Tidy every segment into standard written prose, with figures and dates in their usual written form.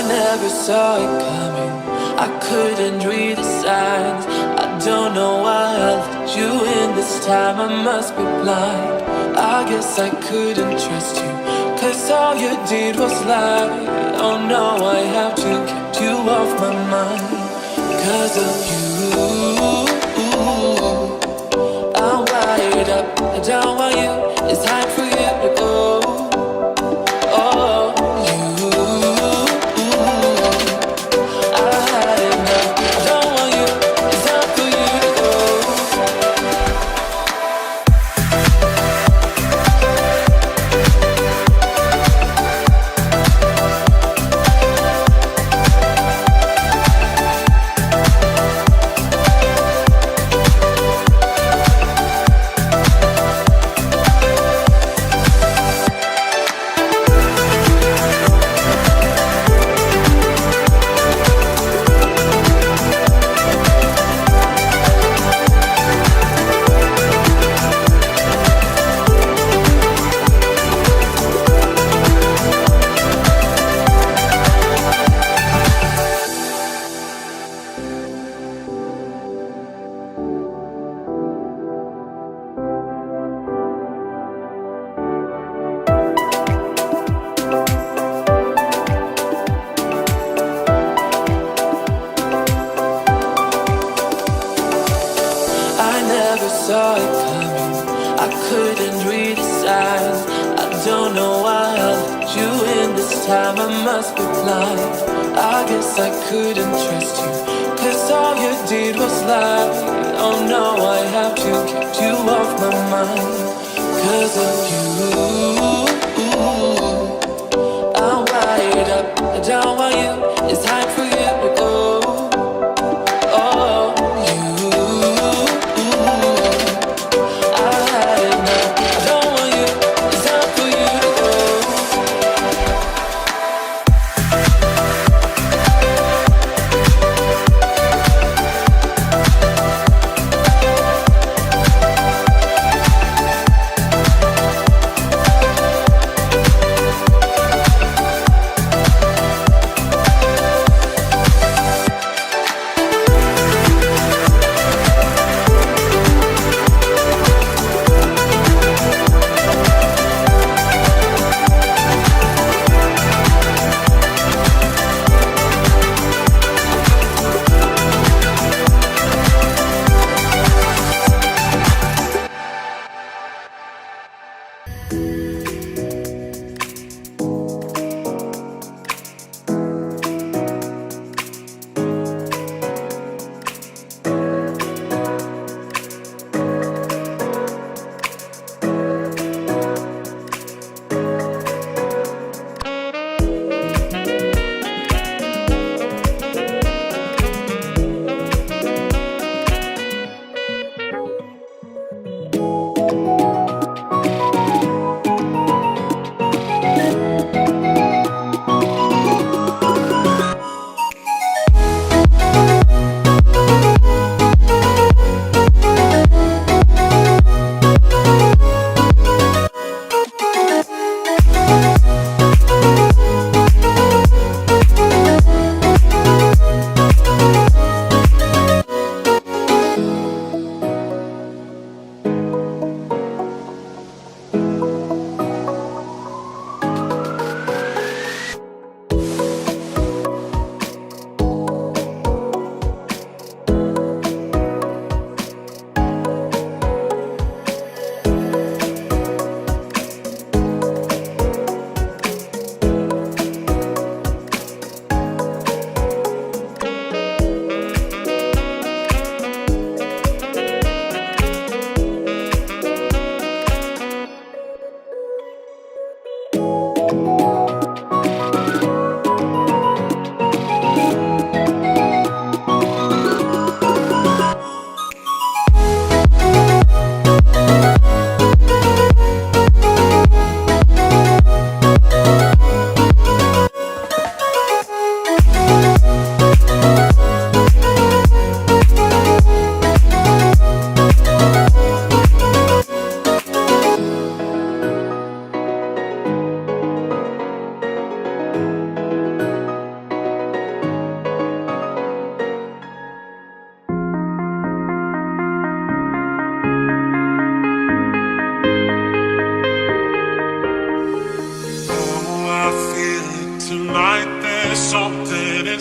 never saw it coming. I couldn't read the signs. I don't know why I let you in this time. I must be blind. I guess I couldn't trust you, 'cause all you did was lie. Oh no, I have to keep you off my mind. 'Cause of you, I'm wired up. I don't want you. It's time for you to go. Oh, you, I had enough. I don't want you. It's time for you to go. Saw it coming. I couldn't read the signs. I don't know why I let you in this time. I must be blind. I guess I couldn't trust you, 'cause all you did was lie. Oh no, I have to keep you off my mind. 'Cause of you, I'm wired up. I don't want you. It's time for you to go. Oh,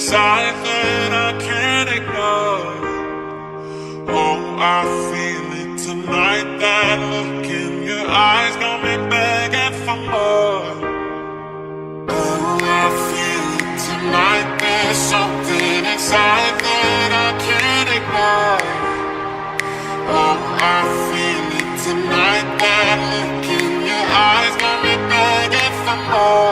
inside that I can't ignore. Oh, I feel it tonight. That look in your eyes got me begging for more. Oh, I feel it tonight. There's something inside that I can't ignore. Oh, I feel it tonight. That look in your eyes got me begging for more.